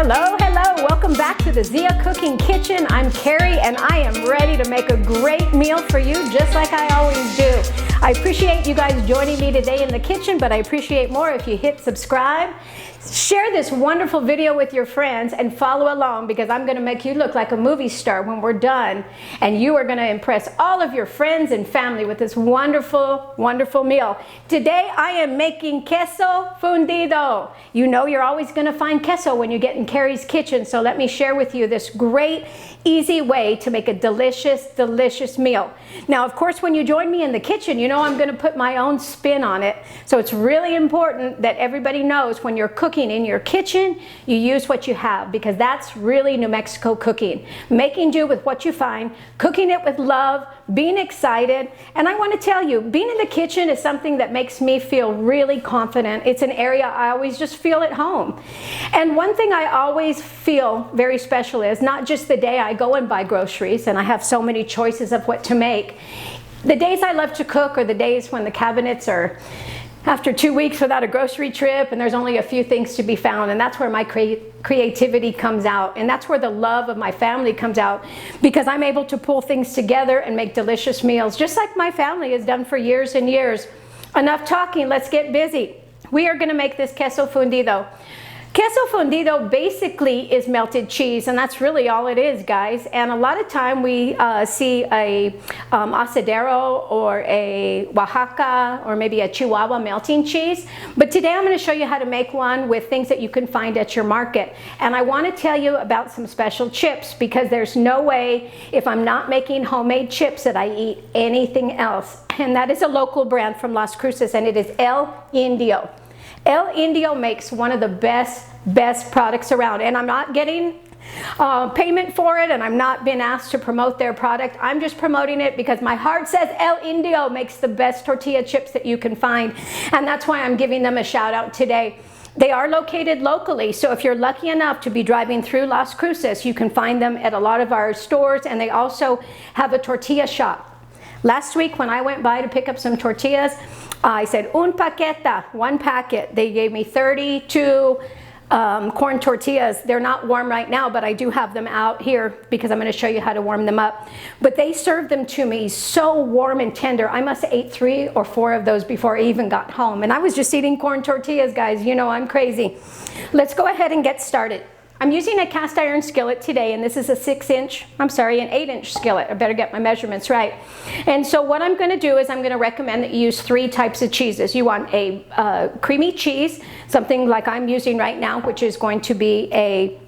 Hello, hello, welcome back to the Zia Cooking Kitchen. I'm Kerry and I am ready to make a great meal for you just like I always do. I appreciate you guys joining me today in the kitchen, but I appreciate more if you hit subscribe. Share this wonderful video with your friends and follow along because I'm going to make you look like a movie star when we're done, and you are going to impress all of your friends and family with this wonderful, wonderful meal. Today I am making queso fundido. You know you're always going to find queso when you get in Kerry's kitchen, so let me share with you this great, easy way to make a delicious, delicious meal. Now, of course, when you join me in the kitchen, you know I'm going to put my own spin on it, so it's really important that everybody knows when you're cooking in your kitchen, you use what you have, because that's really New Mexico cooking. Making do with what you find, cooking it with love, being excited. And I want to tell you, being in the kitchen is something that makes me feel really confident. It's an area I always just feel at home. And one thing I always feel very special is not just the day I go and buy groceries and I have so many choices of what to make. The days I love to cook are the days when the cabinets are after 2 weeks without a grocery trip and there's only a few things to be found, and that's where my creativity comes out, and that's where the love of my family comes out, because I'm able to pull things together and make delicious meals just like my family has done for years and years. Enough talking, let's get busy. We are going to make this queso fundido. Queso fundido basically is melted cheese, and that's really all it is, guys. And a lot of time we see a asadero or a Oaxaca or maybe a Chihuahua melting cheese. But today I'm going to show you how to make one with things that you can find at your market. And I want to tell you about some special chips, because there's no way, if I'm not making homemade chips, that I eat anything else. And that is a local brand from Las Cruces, and it is El Indio. El Indio makes one of the best products around, and I'm not getting payment for it, and I'm not being asked to promote their product. I'm just promoting it because my heart says El Indio makes the best tortilla chips that you can find, and that's why I'm giving them a shout out today. They are located locally, so if you're lucky enough to be driving through Las Cruces, you can find them at a lot of our stores, and they also have a tortilla shop. Last week when I went by to pick up some tortillas, I said, un paqueta, one packet. They gave me 32 corn tortillas. They're not warm right now, but I do have them out here because I'm going to show you how to warm them up. But they served them to me so warm and tender. I must have ate 3 or 4 of those before I even got home. And I was just eating corn tortillas, guys. You know I'm crazy. Let's go ahead and get started. I'm using a cast iron skillet today, and this is an 8-inch skillet. I better get my measurements right. And so what I'm going to do is I'm going to recommend that you use 3 types of cheeses. You want a creamy cheese, something like I'm using right now, which is going to be a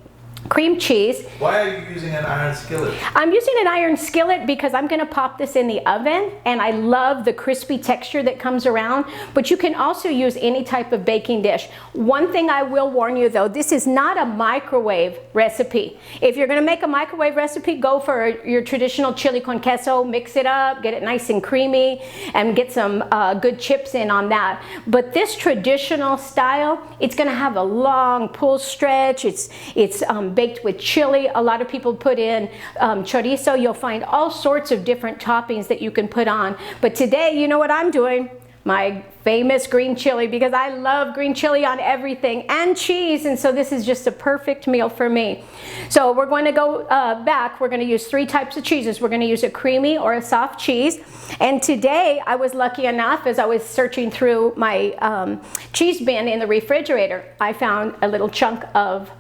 cream cheese. Why are you using an iron skillet? I'm using an iron skillet because I'm going to pop this in the oven, and I love the crispy texture that comes around, but you can also use any type of baking dish. One thing I will warn you though, this is not a microwave recipe. If you're going to make a microwave recipe, go for your traditional chili con queso, mix it up, get it nice and creamy, and get some good chips in on that. But this traditional style, it's going to have a long pull stretch. It's baked with chili. A lot of people put in chorizo. You'll find all sorts of different toppings that you can put on. But today, you know what I'm doing? My famous green chili, because I love green chili on everything, and cheese, and so this is just a perfect meal for me. So we're going to go back. We're going to use 3 types of cheeses. We're going to use a creamy or a soft cheese. And today I was lucky enough, as I was searching through my cheese bin in the refrigerator, I found a little chunk of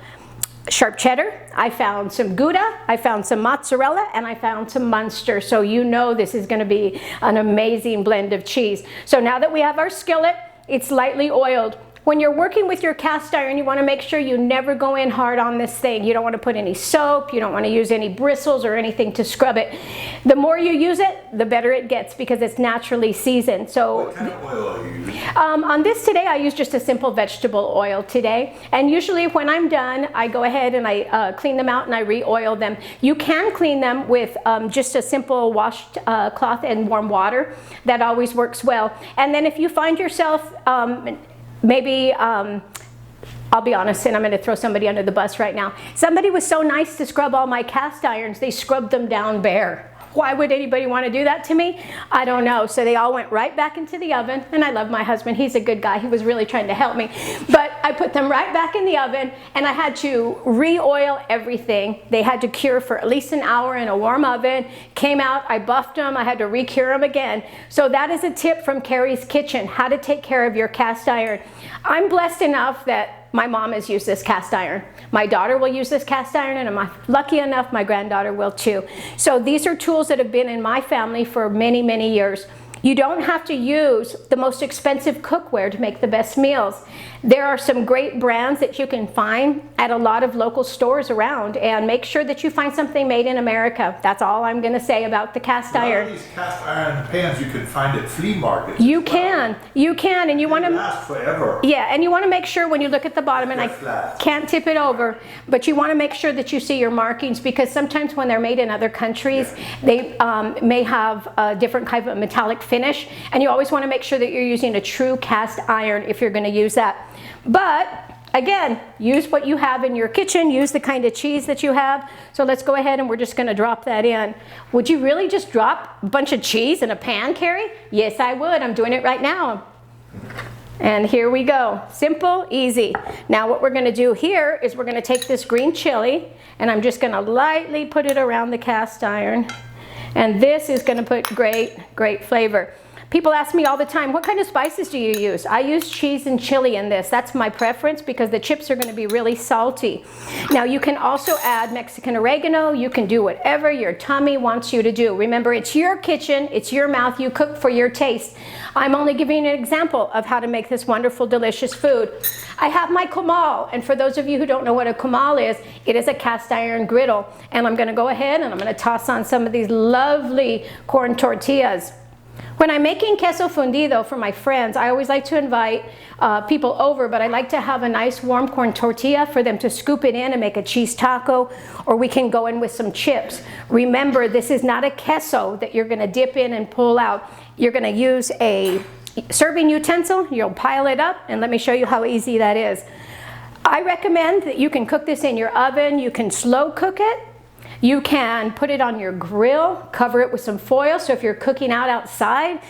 sharp cheddar, I found some gouda, I found some mozzarella, and I found some muenster. So you know this is going to be an amazing blend of cheese. So now that we have our skillet, it's lightly oiled. When you're working with your cast iron, you want to make sure you never go in hard on this thing. You don't want to put any soap, you don't want to use any bristles or anything to scrub it. The more you use it, the better it gets, because it's naturally seasoned. So what kind of oil are you using? On this today, I use just a simple vegetable oil today. And usually when I'm done, I go ahead and I clean them out and I re-oil them. You can clean them with just a simple washed cloth and warm water. That always works well. And then if you find yourself maybe, I'll be honest, and I'm going to throw somebody under the bus right now. Somebody was so nice to scrub all my cast irons, they scrubbed them down bare. Why would anybody want to do that to me? I don't know. So they all went right back into the oven, and I love my husband. He's a good guy. He was really trying to help me. But I put them right back in the oven, and I had to re-oil everything. They had to cure for at least an hour in a warm oven. Came out, I buffed them, I had to re-cure them again. So that is a tip from Kerry's Kitchen, how to take care of your cast iron. I'm blessed enough that my mom has used this cast iron. My daughter will use this cast iron, and I'm lucky enough my granddaughter will too. So these are tools that have been in my family for many, many years. You don't have to use the most expensive cookware to make the best meals. There are some great brands that you can find at a lot of local stores around, and make sure that you find something made in America. That's all I'm going to say about the cast iron. These cast iron pans you can find at flea markets. You can, and you want to last forever. Yeah, and you want to make sure when you look at the bottom, and I can't tip it over, but you want to make sure that you see your markings, because sometimes when they're made in other countries, they may have a different kind of metallic finish, and you always want to make sure that you're using a true cast iron if you're going to use that. But again, use what you have in your kitchen, use the kind of cheese that you have. So let's go ahead and we're just going to drop that in. Would you really just drop a bunch of cheese in a pan, Kerry? Yes, I would. I'm doing it right now. And here we go. Simple, easy. Now what we're going to do here is we're going to take this green chili, and I'm just going to lightly put it around the cast iron. And this is going to put great, great flavor. People ask me all the time, what kind of spices do you use? I use cheese and chili in this. That's my preference, because the chips are going to be really salty. Now you can also add Mexican oregano. You can do whatever your tummy wants you to do. Remember, it's your kitchen, it's your mouth. You cook for your taste. I'm only giving you an example of how to make this wonderful, delicious food. I have my comal, and for those of you who don't know what a comal is, it is a cast iron griddle. And I'm going to go ahead and I'm going to toss on some of these lovely corn tortillas. When I'm making queso fundido for my friends, I always like to invite people over, but I like to have a nice warm corn tortilla for them to scoop it in and make a cheese taco, or we can go in with some chips. Remember, this is not a queso that you're going to dip in and pull out. You're going to use a serving utensil. You'll pile it up, and let me show you how easy that is. I recommend that you can cook this in your oven. You can slow cook it. You can put it on your grill, cover it with some foil, so if you're cooking out outside,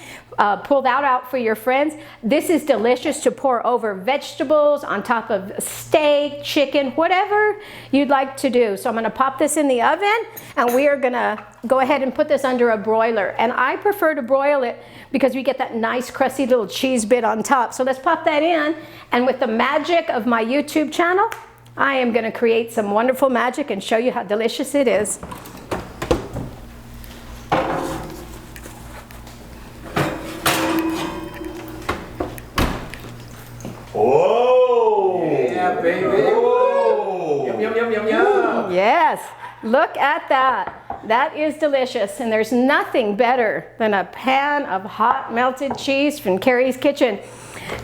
pull that out for your friends. This is delicious to pour over vegetables, on top of steak, chicken, whatever you'd like to do. So I'm going to pop this in the oven, and we are going to go ahead and put this under a broiler. And I prefer to broil it because we get that nice crusty little cheese bit on top. So let's pop that in, and with the magic of my YouTube channel, I am going to create some wonderful magic and show you how delicious it is. Oh! Yeah, baby! Whoa. Yum, yum, yum, yum, yum! Yes, look at that. That is delicious, and there's nothing better than a pan of hot melted cheese from Kerry's Kitchen.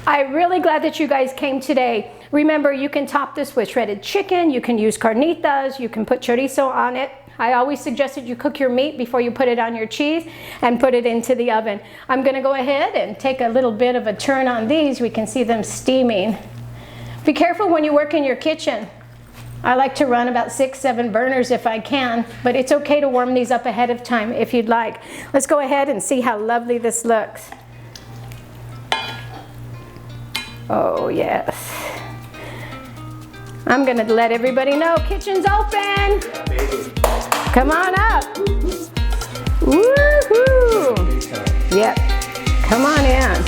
I'm really glad that you guys came today. Remember, you can top this with shredded chicken, you can use carnitas, you can put chorizo on it. I always suggest that you cook your meat before you put it on your cheese and put it into the oven. I'm going to go ahead and take a little bit of a turn on these. We can see them steaming. Be careful when you work in your kitchen. I like to run about 6-7 burners if I can, but it's okay to warm these up ahead of time if you'd like. Let's go ahead and see how lovely this looks. Oh yes. I'm going to let everybody know kitchen's open. Come on up. Woohoo! Yep. Come on in.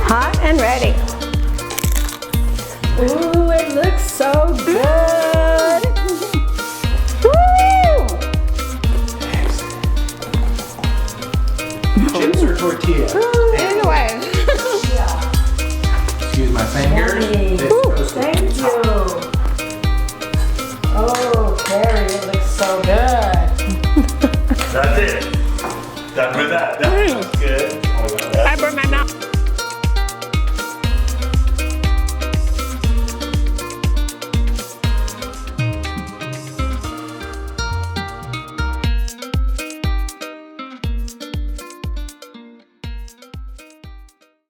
Hot and ready. Ooh, it looks so good. Woo! Chips or tortillas? Either way. Excuse my fingers. Thank you. Oh, Kerry, it looks so good. That's it. Done with that. That looks good. I burned my mouth.